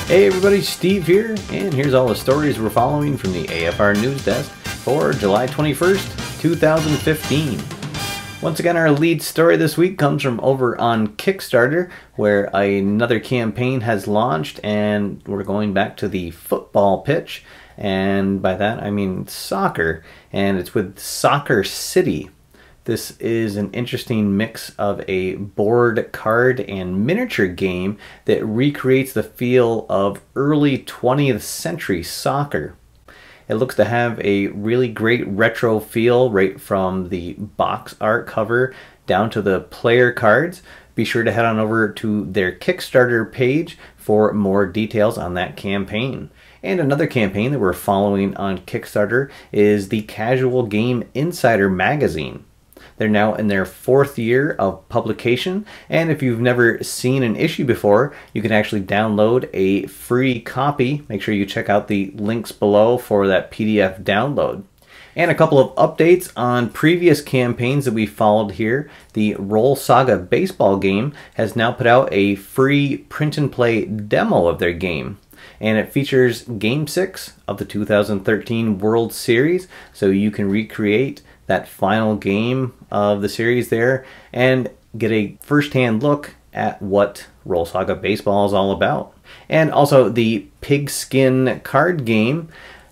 Hey everybody, Steve here, and here's all the stories we're following from the AFR News Desk for July 21st, 2015. Once again, our lead story this week comes from over on Kickstarter, where another campaign has launched, and we're going back to the football pitch, and by that I mean soccer, and it's with Soccer City. This is an interesting mix of a board, card, and miniature game that recreates the feel of early 20th century soccer. It looks to have a really great retro feel right from the box art cover down to the player cards. Be sure to head on over to their Kickstarter page for more details on that campaign. And another campaign that we're following on Kickstarter is the Casual Game Insider magazine. They're now in their 4th year of publication, and if you've never seen an issue before, you can actually download a free copy. Make sure you check out the links below for that PDF download. And a couple of updates on previous campaigns that we followed here. The Saga Baseball game has now put out a free print and play demo of their game. And it features Game 6 of the 2013 World Series, so you can recreate that final game of the series there and get a first-hand look at what Saga Baseball is all about. And also the Pigskin card game,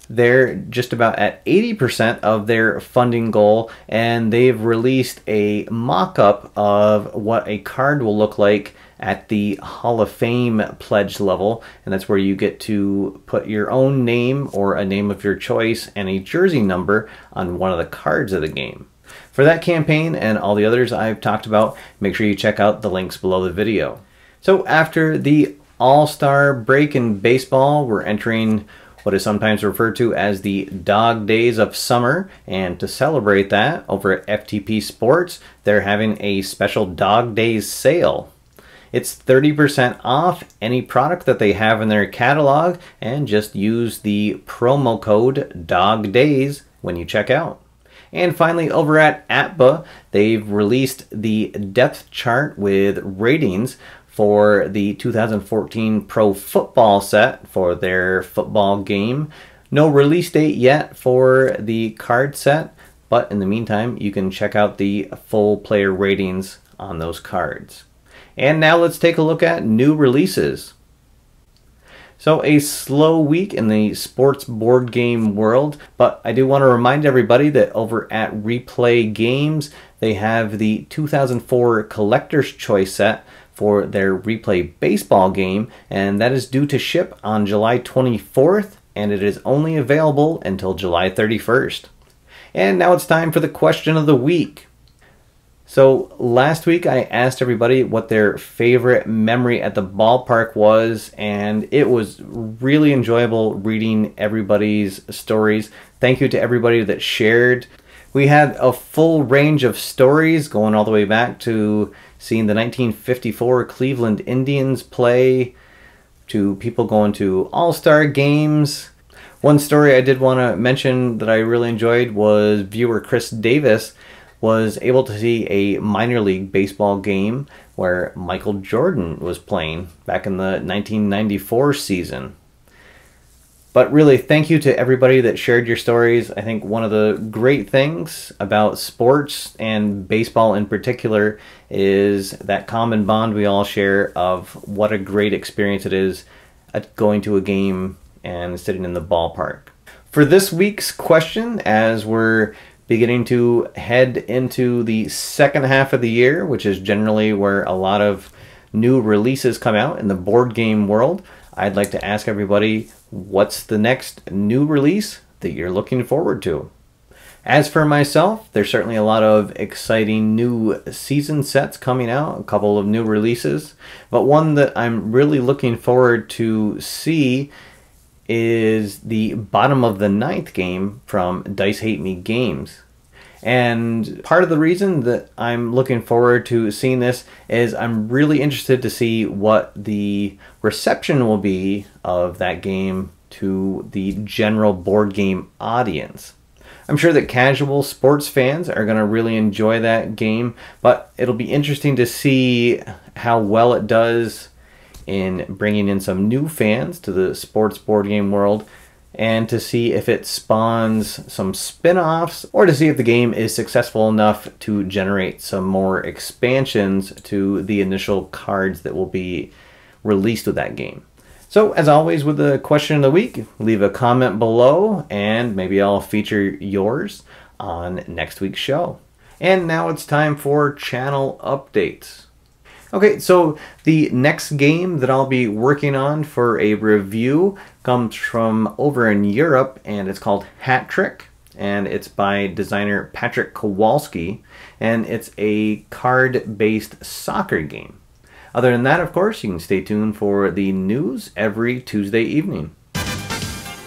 they're just about at 80% of their funding goal, and they've released a mock-up of what a card will look like at the Hall of Fame pledge level, and that's where you get to put your own name or a name of your choice and a jersey number on one of the cards of the game. For that campaign and all the others I've talked about, make sure you check out the links below the video. So after the All-Star break in baseball, we're entering what is sometimes referred to as the dog days of summer, and to celebrate that, over at FTP Sports, they're having a special dog days sale. It's 30% off any product that they have in their catalog, and just use the promo code DOGDAYS when you check out. And finally, over at Atbe, they've released the depth chart with ratings for the 2014 Pro Football set for their football game. No release date yet for the card set, but in the meantime, you can check out the full player ratings on those cards. And now let's take a look at new releases. So a slow week in the sports board game world, but I do want to remind everybody that over at Replay Games, they have the 2004 Collector's Choice set for their Replay Baseball game, and that is due to ship on July 24th, and it is only available until July 31st. And now it's time for the question of the week. So last week I asked everybody what their favorite memory at the ballpark was, and it was really enjoyable reading everybody's stories. Thank you to everybody that shared. We had a full range of stories going all the way back to seeing the 1954 Cleveland Indians play, to people going to all-star games. One story I did want to mention that I really enjoyed was viewer Chris Davis was able to see a minor league baseball game where Michael Jordan was playing back in the 1994 season. But really, thank you to everybody that shared your stories. I think one of the great things about sports, and baseball in particular, is that common bond we all share of what a great experience it is at going to a game and sitting in the ballpark. For this week's question, as we're beginning to head into the second half of the year, which is generally where a lot of new releases come out in the board game world, I'd like to ask everybody, what's the next new release that you're looking forward to? As for myself, there's certainly a lot of exciting new season sets coming out, a couple of new releases, but one that I'm really looking forward to see is the bottom of the 9th game from Dice Hate Me Games. And part of the reason that I'm looking forward to seeing this is I'm really interested to see what the reception will be of that game to the general board game audience. I'm sure that casual sports fans are going to really enjoy that game, but it'll be interesting to see how well it does in bringing in some new fans to the sports board game world, and to see if it spawns some spin-offs, or to see if the game is successful enough to generate some more expansions to the initial cards that will be released with that game. So as always with the question of the week, leave a comment below and maybe I'll feature yours on next week's show. And now it's time for channel updates. Okay, so the next game that I'll be working on for a review comes from over in Europe, and it's called Hat Trick, and it's by designer Patrick Kowalski, and it's a card-based soccer game. Other than that, of course, you can stay tuned for the news every Tuesday evening.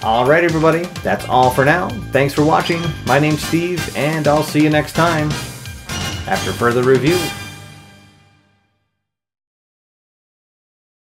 Alright everybody, that's all for now. Thanks for watching. My name's Steve, and I'll see you next time after further review.